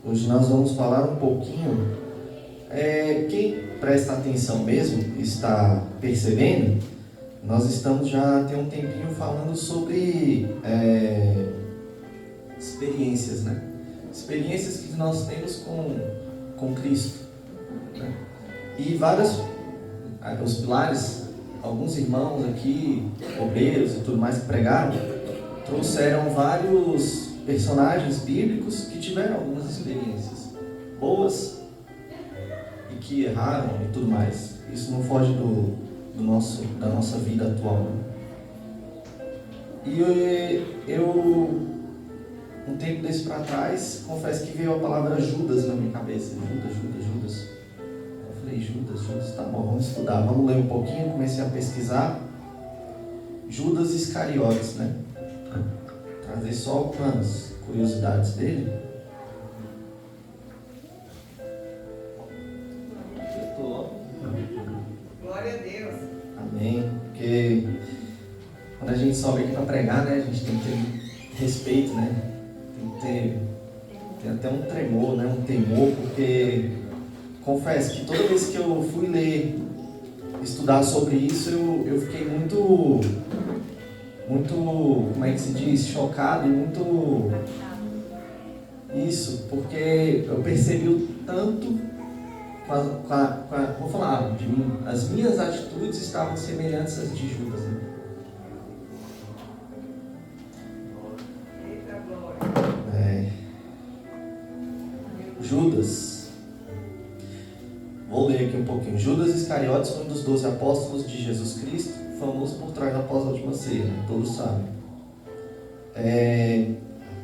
Hoje nós vamos falar um pouquinho, quem presta atenção mesmo, está percebendo, nós estamos já tem um tempinho falando sobre experiências, né? Experiências que nós temos com Cristo, né? E os pilares, alguns irmãos aqui, obreiros e tudo mais que pregaram, trouxeram vários personagens bíblicos que tiveram algumas experiências boas e que erraram e tudo mais. Isso não foge da nossa vida atual, né? E eu um tempo desse para trás, confesso que veio a palavra Judas na minha cabeça. Judas. Eu falei, Judas, tá bom, vamos estudar, vamos ler um pouquinho. Comecei a pesquisar Judas Iscariotes, né? Trazer só algumas curiosidades dele. Glória a Deus. Amém. Porque quando a gente sobe aqui para pregar, né, a gente tem que ter respeito, né? Tem até um tremor, né? Um temor, porque confesso que toda vez que eu fui estudar sobre isso, eu fiquei muito, como é que se diz, chocado e muito isso, porque eu percebi o tanto vou falar de mim, as minhas atitudes estavam semelhantes às de Judas, né? Judas, vou ler aqui um pouquinho. Judas Iscariotes foi um dos 12 apóstolos de Jesus Cristo, famoso por trás após a última ceia, todos sabem.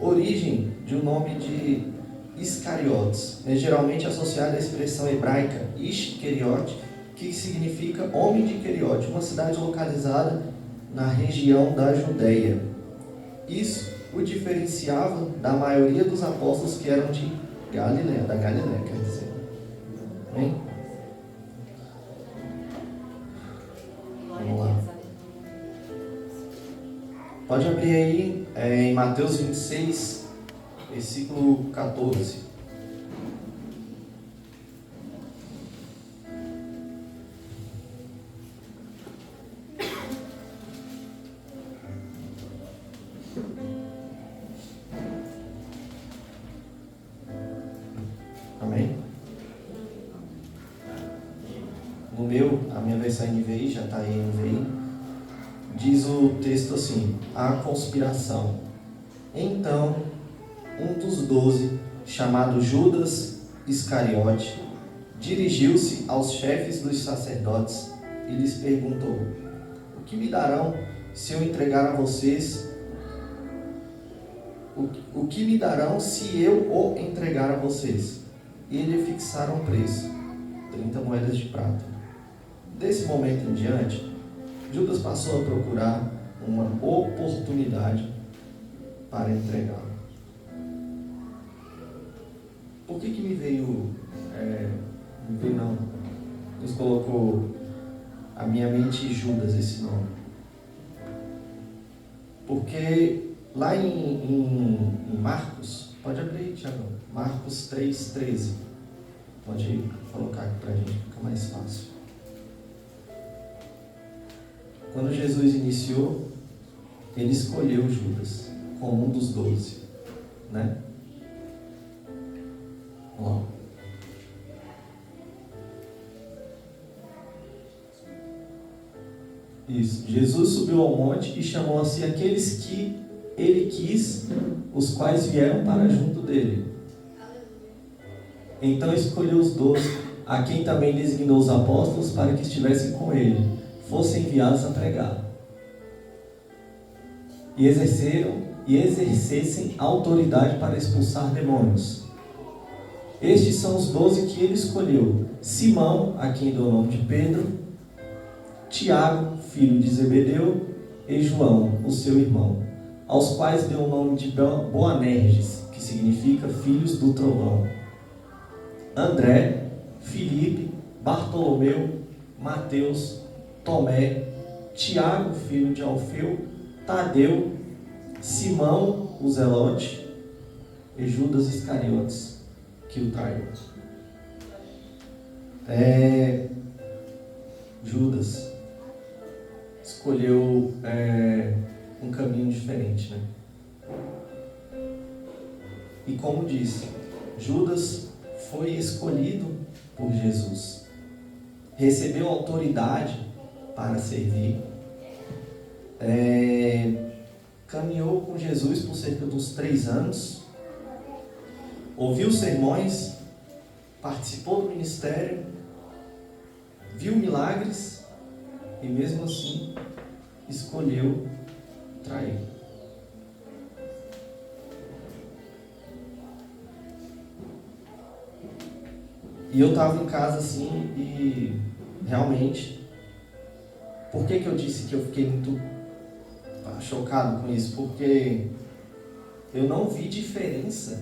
Origem de um nome de Iscariotes, geralmente associado à expressão hebraica Ish-Keriot, que significa homem de Keriot, uma cidade localizada na região da Judeia. Isso o diferenciava da maioria dos apóstolos que eram de Galileia, quer dizer. Amém? Vamos lá. Pode abrir aí em Mateus 26, versículo 14. Amém? A minha versão NVI, já está aí NVI, diz o texto assim: a conspiração. Então, um dos 12, chamado Judas Iscariote, dirigiu-se aos chefes dos sacerdotes e lhes perguntou: o que me darão se eu entregar a vocês? O que me darão se eu o entregar a vocês? E lhe fixaram um preço, 30 moedas de prata. Desse momento em diante, Judas passou a procurar uma oportunidade para entregá-lo. Por que me veio, Deus colocou a minha mente Judas esse nome? Porque lá em Marcos, pode abrir, Tiago, Marcos 3,13, pode colocar aqui para a gente, fica mais fácil. Quando Jesus iniciou, ele escolheu Judas como um dos 12, né? Vamos lá. Isso. Jesus subiu ao monte e chamou a si aqueles que ele quis, os quais vieram para junto dele. Então escolheu os 12, a quem também designou os apóstolos para que estivessem com ele, fossem enviados a pregar. E exercessem autoridade para expulsar demônios. Estes são os 12 que ele escolheu: Simão, a quem deu o nome de Pedro, Tiago, filho de Zebedeu, e João, o seu irmão, aos quais deu o nome de Boanerges, que significa filhos do trovão, André, Filipe, Bartolomeu, Mateus, Tomé, Tiago, filho de Alfeu, Tadeu, Simão, o Zelote, e Judas Iscariotes, que o traiu. Judas escolheu um caminho diferente, né? E como disse, Judas foi escolhido por Jesus, recebeu autoridade para servir, caminhou com Jesus por cerca de uns 3 anos, ouviu sermões, participou do ministério, viu milagres e mesmo assim escolheu trair. E eu estava em casa assim e realmente, por que eu disse que eu fiquei muito chocado com isso? Porque eu não vi diferença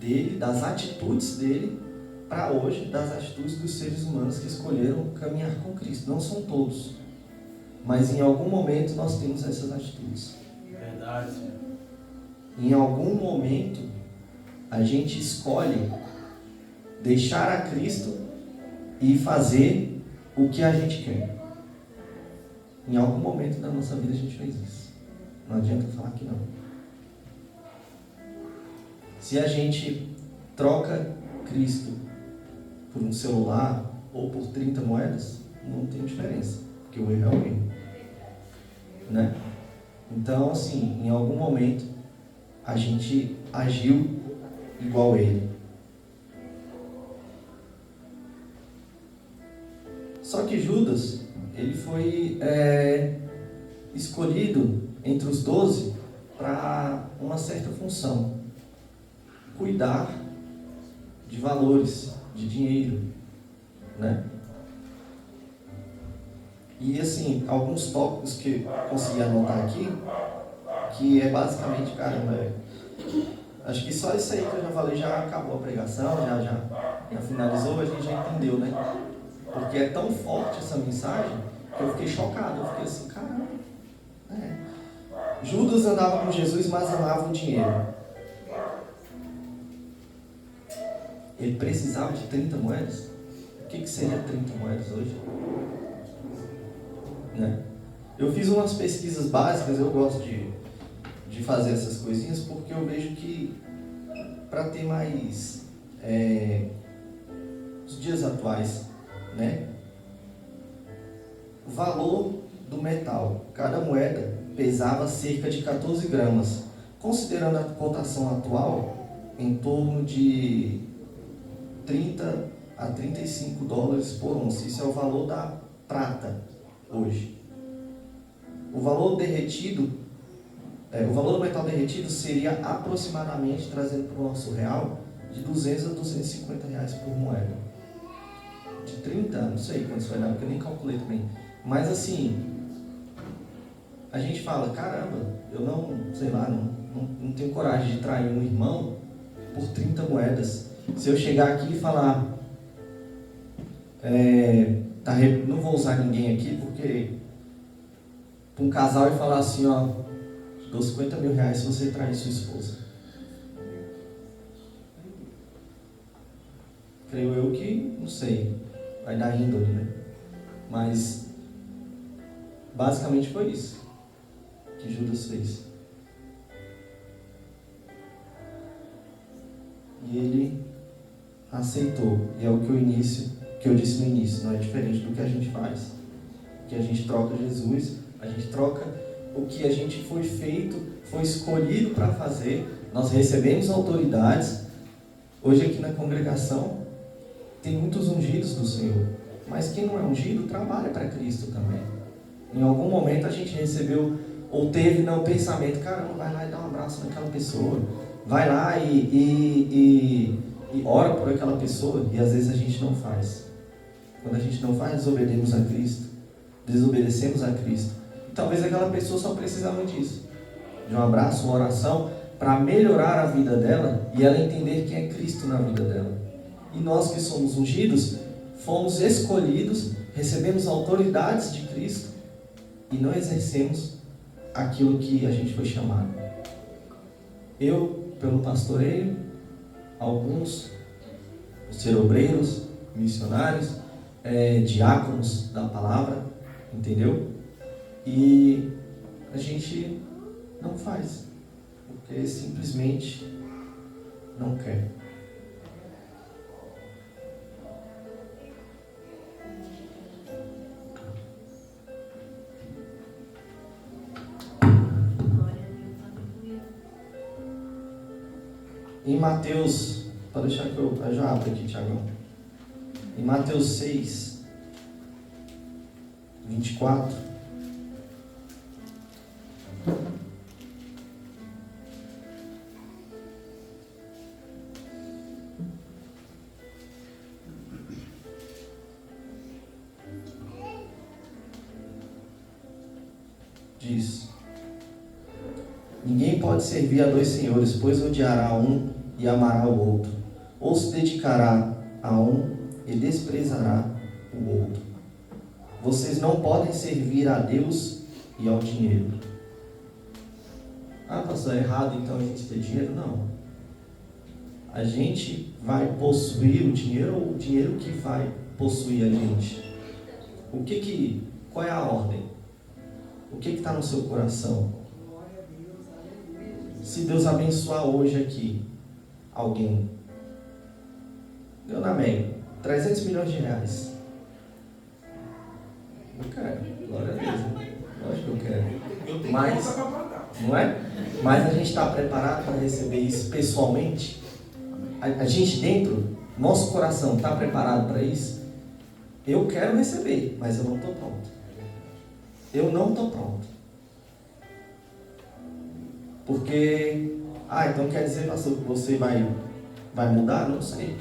dele, das atitudes dele para hoje, das atitudes dos seres humanos que escolheram caminhar com Cristo. Não são todos, mas em algum momento nós temos essas atitudes. Verdade, Senhor. Em algum momento a gente escolhe deixar a Cristo e fazer o que a gente quer. Em algum momento da nossa vida a gente fez isso. Não adianta falar que não. Se a gente troca Cristo por um celular ou por 30 moedas, não tem diferença, porque o erro é o erro, né? Então, assim, em algum momento a gente agiu igual ele. Só que Judas, ele foi escolhido entre os 12 para uma certa função: cuidar de valores, de dinheiro, né? E assim, alguns tópicos que eu consegui anotar aqui, que é basicamente, caramba, acho que só isso aí que eu já falei já acabou a pregação, já finalizou, a gente já entendeu, né? Porque é tão forte essa mensagem que eu fiquei chocado. Eu fiquei assim, caramba. Judas andava com Jesus, mas amava o dinheiro. Ele precisava de 30 moedas? O que seria 30 moedas hoje? Né? Eu fiz umas pesquisas básicas, eu gosto de fazer essas coisinhas, porque eu vejo que para ter mais os dias atuais, né? O valor do metal, cada moeda pesava cerca de 14 gramas, considerando a cotação atual, em torno de 30 a 35 dólares por onça. Isso é o valor da prata hoje. O valor derretido, o valor do metal derretido seria aproximadamente, trazendo para o nosso real, de 200 a 250 reais por moeda. De 30, não sei quanto vai dar, porque eu nem calculei também. Mas assim, a gente fala, caramba, eu não tenho coragem de trair um irmão por 30 moedas. Se eu chegar aqui e falar, não vou usar ninguém aqui, porque para um casal e falar assim, ó, dou 50 mil reais se você trair sua esposa. Creio eu que, não sei, vai dar índole, né? Mas basicamente foi isso que Judas fez. E ele aceitou. E é o que eu disse no início, não é diferente do que a gente faz. Que a gente troca Jesus, a gente troca o que a gente foi feito, foi escolhido para fazer. Nós recebemos autoridades. Hoje aqui na congregação tem muitos ungidos do Senhor, mas quem não é ungido trabalha para Cristo também. Em algum momento a gente recebeu ou teve no pensamento, caramba, vai lá e dá um abraço naquela pessoa, vai lá e ora por aquela pessoa, e às vezes a gente não faz. Quando a gente não faz, desobedecemos a Cristo. E talvez aquela pessoa só precisava disso, de um abraço, uma oração, para melhorar a vida dela e ela entender quem é Cristo na vida dela. E nós que somos ungidos, fomos escolhidos, recebemos autoridades de Cristo e não exercemos aquilo que a gente foi chamado. Eu, pelo pastoreio, alguns por ser obreiros, missionários, diáconos da palavra, entendeu? E a gente não faz, porque simplesmente não quer. Em Mateus, pode deixar que eu já abro aqui, Tiagão. Em Mateus 6, 24. Diz: ninguém pode servir a dois senhores, pois odiará um e amará o outro, ou se dedicará a um e desprezará o outro. Vocês não podem servir a Deus e ao dinheiro. Ah, pastor, é errado então a gente ter dinheiro? Não. A gente vai possuir o dinheiro ou o dinheiro que vai possuir a gente? Qual é a ordem? O que está no seu coração? Se Deus abençoar hoje aqui alguém, deu na média 300 milhões de reais. Eu quero, glória a Deus. Lógico que eu quero. Mas, não é? Mas a gente está preparado para receber isso pessoalmente? A gente dentro, nosso coração está preparado para isso? Eu quero receber, mas eu não estou pronto. Eu não estou pronto. Porque, então quer dizer, pastor, que você vai mudar? Não sei.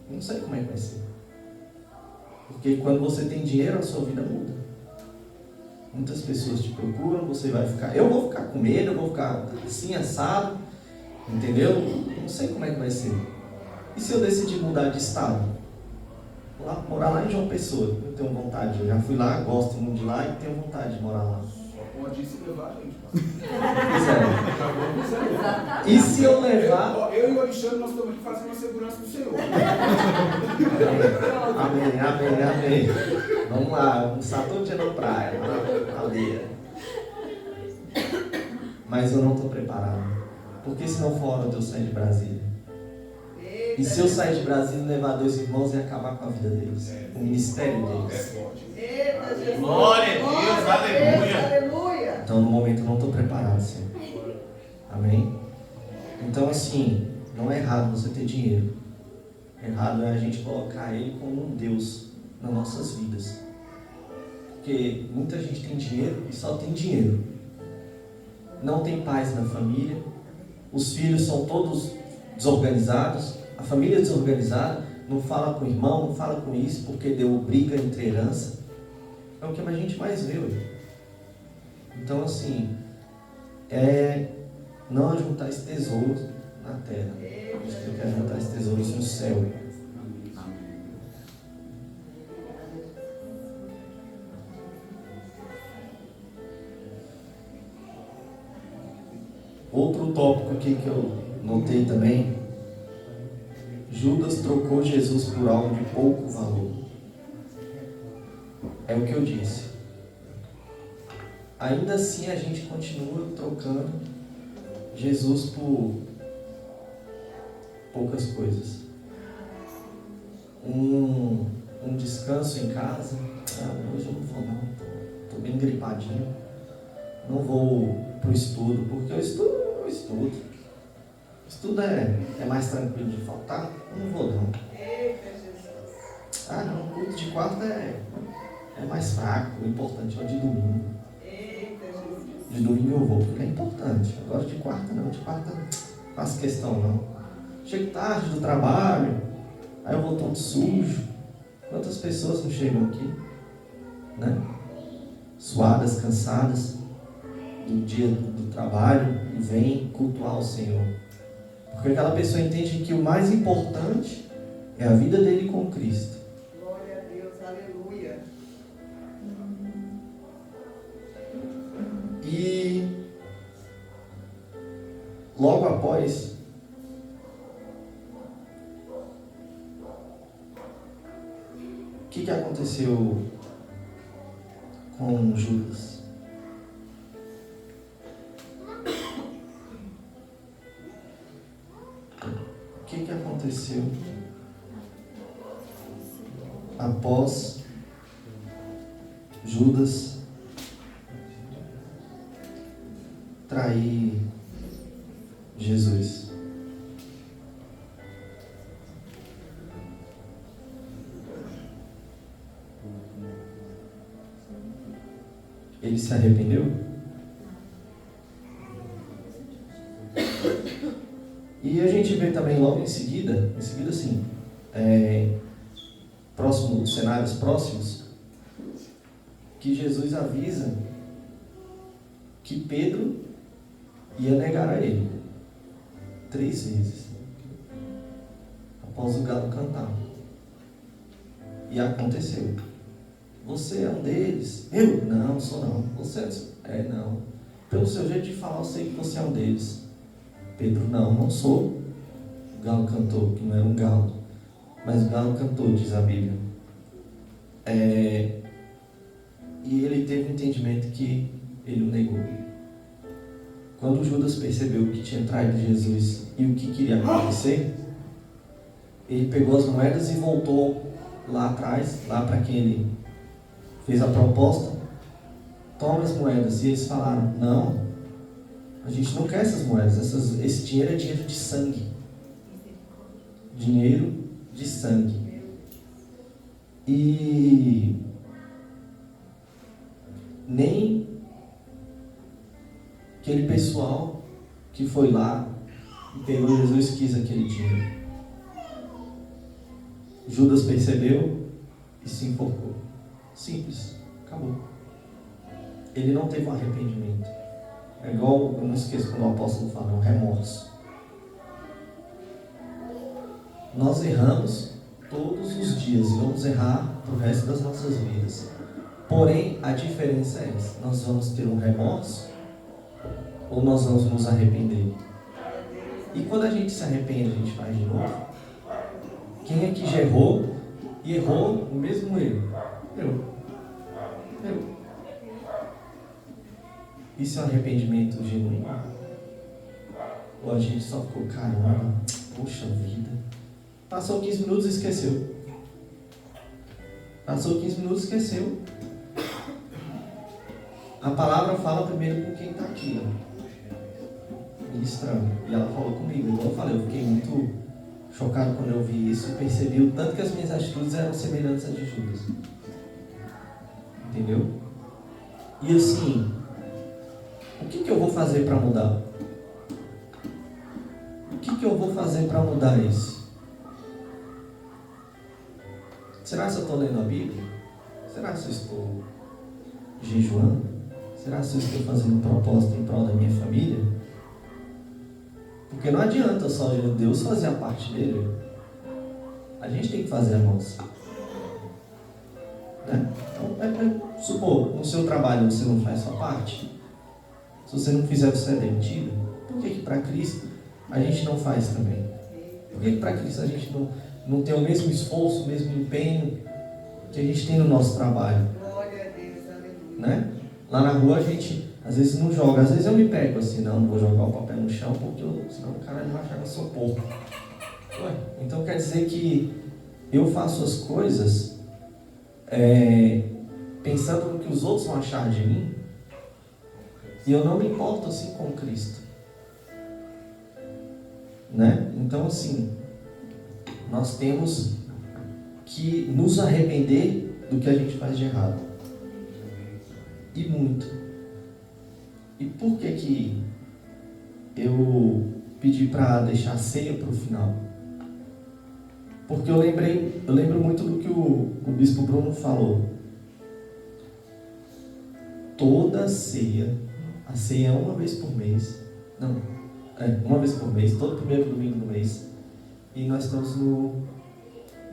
Não sei como é que vai ser. Porque quando você tem dinheiro, a sua vida muda. Muitas pessoas te procuram, você vai ficar... Eu vou ficar com medo, eu vou ficar assim, assado. Entendeu? Não sei como é que vai ser. E se eu decidir mudar de estado? Morar lá em João Pessoa. Eu tenho vontade. Eu já fui lá, gosto muito de lá e tenho vontade de morar lá. Pode se levar a gente. Pois é. E se eu levar... Eu e o Alexandre, nós estamos aqui fazendo a segurança do Senhor. Amém. Vamos lá, vamos estar todo dia na praia, na aldeia. Mas eu não estou preparado. Porque se não for hora de eu sair de Brasília? E se eu sair de Brasília e levar 2 irmãos e acabar com a vida deles? O ministério deles? Glória a Deus, aleluia. Então no momento eu não estou preparado, Senhor. Amém? Então assim, não é errado você ter dinheiro. Errado é a gente colocar ele como um Deus nas nossas vidas. Porque muita gente tem dinheiro e só tem dinheiro. Não tem paz na família. Os filhos são todos desorganizados. A família é desorganizada. Não fala com o irmão, não fala com isso, porque deu briga entre herança. É o que a gente mais vê hoje. Então assim, não juntar esse tesouro na terra. A gente quer juntar esse tesouro no céu. Outro tópico aqui que eu notei também: Judas trocou Jesus por algo de pouco valor. É o que eu disse. Ainda assim a gente continua trocando Jesus por poucas coisas. Um descanso em casa. Hoje eu não vou não, estou bem gripadinho. Não vou para o estudo, porque eu estudo. Estudo é mais tranquilo de faltar. Eu não vou não. Não, o culto de quarta é mais fraco. O importante é o de domingo. De domingo eu vou, porque é importante. Agora de quarta não, de quarta não faço questão não. Chego tarde do trabalho, aí eu vou todo sujo. Quantas pessoas não chegam aqui, né? Suadas, cansadas do dia do trabalho e vêm cultuar o Senhor. Porque aquela pessoa entende que o mais importante é a vida dele com Cristo. Glória a Deus, aleluia. E logo após que aconteceu com Judas? O que aconteceu após Judas trair Jesus? Ele se arrependeu? E a gente vê também logo em seguida sim, cenários próximos, que Jesus avisa que Pedro ia negar a ele 3 vezes após o galo cantar. E aconteceu. Você é um deles? Eu? Não, sou não. Você é? Não. Pelo seu jeito de falar, eu sei que você é um deles. Pedro, não sou. O galo cantou, que não era um galo, mas o galo cantou, diz a Bíblia. E ele teve um entendimento que ele o negou. Quando Judas percebeu que tinha traído Jesus e o que queria acontecer, ele pegou as moedas e voltou lá atrás, lá para quem ele fez a proposta. Toma as moedas. E eles falaram: não, a gente não quer essas moedas, esse dinheiro é dinheiro de sangue. Dinheiro de sangue. E nem aquele pessoal que foi lá e pegou Jesus quis aquele dinheiro. Judas percebeu e se enforcou. Simples, acabou. Ele não teve um arrependimento. É igual, eu não esqueço quando o apóstolo fala, é um remorso. Nós erramos todos os dias e vamos errar pro resto das nossas vidas. Porém, a diferença é essa: nós vamos ter um remorso ou nós vamos nos arrepender? E quando a gente se arrepende, a gente faz de novo? Quem é que já errou e errou o mesmo erro? Eu. Isso é um arrependimento genuíno? Ou a gente só ficou, caramba, poxa vida. Passou 15 minutos e esqueceu. A palavra fala primeiro com quem está aqui, ministrando. E ela falou comigo. Igual eu falei, eu fiquei muito chocado quando eu vi isso e percebi o tanto que as minhas atitudes eram semelhantes às de Judas. Entendeu? E assim, o que eu vou fazer para mudar? O que eu vou fazer para mudar isso? Será que eu estou lendo a Bíblia? Será que eu estou jejuando? Será que eu estou fazendo propósito em prol da minha família? Porque não adianta só Deus fazer a parte dele. A gente tem que fazer a nossa. Né? Então, supor, no seu trabalho você não faz a sua parte. Se você não fizer, você é demitido. Por que para Cristo a gente não faz também? Por que para Cristo a gente não tem o mesmo esforço, o mesmo empenho que a gente tem no nosso trabalho? Glória a Deus, aleluia. Né? Lá na rua a gente às vezes não joga, às vezes eu me pego assim, não vou jogar o papel no chão porque senão o cara vai achar que eu sou porco. Então quer dizer que eu faço as coisas pensando no que os outros vão achar de mim e eu não me importo assim com Cristo. Né? Então assim, nós temos que nos arrepender do que a gente faz de errado. E muito. E por que eu pedi para deixar a ceia para o final? Porque eu lembro muito do que o bispo Bruno falou. Toda ceia, a ceia é uma vez por mês. Não, uma vez por mês, todo primeiro domingo do mês. E nós estamos no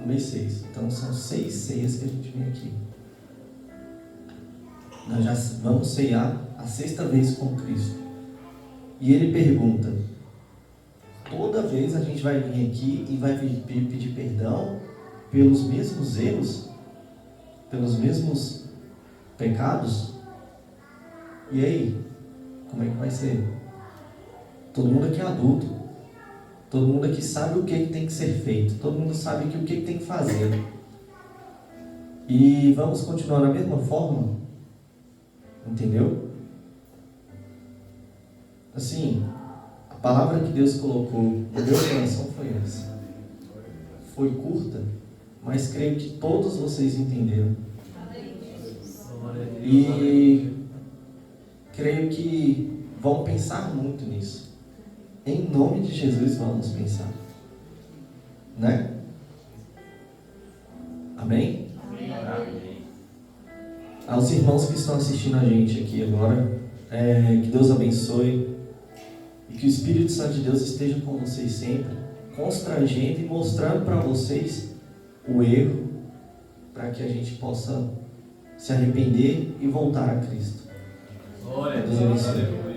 mês 6. Então são 6 ceias que a gente vem aqui. Nós já vamos ceiar a 6ª vez com Cristo. E ele pergunta: toda vez a gente vai vir aqui e vai pedir perdão pelos mesmos erros? pelos mesmos pecados? E aí? Como é que vai ser? Todo mundo aqui é adulto. Todo mundo aqui sabe o que tem que ser feito. Todo mundo sabe o que tem que fazer. E vamos continuar da mesma forma? Entendeu? Assim, a palavra que Deus colocou no meu coração foi essa. Foi curta, mas creio que todos vocês entenderam. E creio que vão pensar muito nisso. Em nome de Jesus vamos pensar. Né? Amém? Aos irmãos que estão assistindo a gente aqui agora, que Deus abençoe e que o Espírito Santo de Deus esteja com vocês sempre, constrangendo e mostrando para vocês o erro, para que a gente possa se arrepender e voltar a Cristo. Glória a Deus abençoe.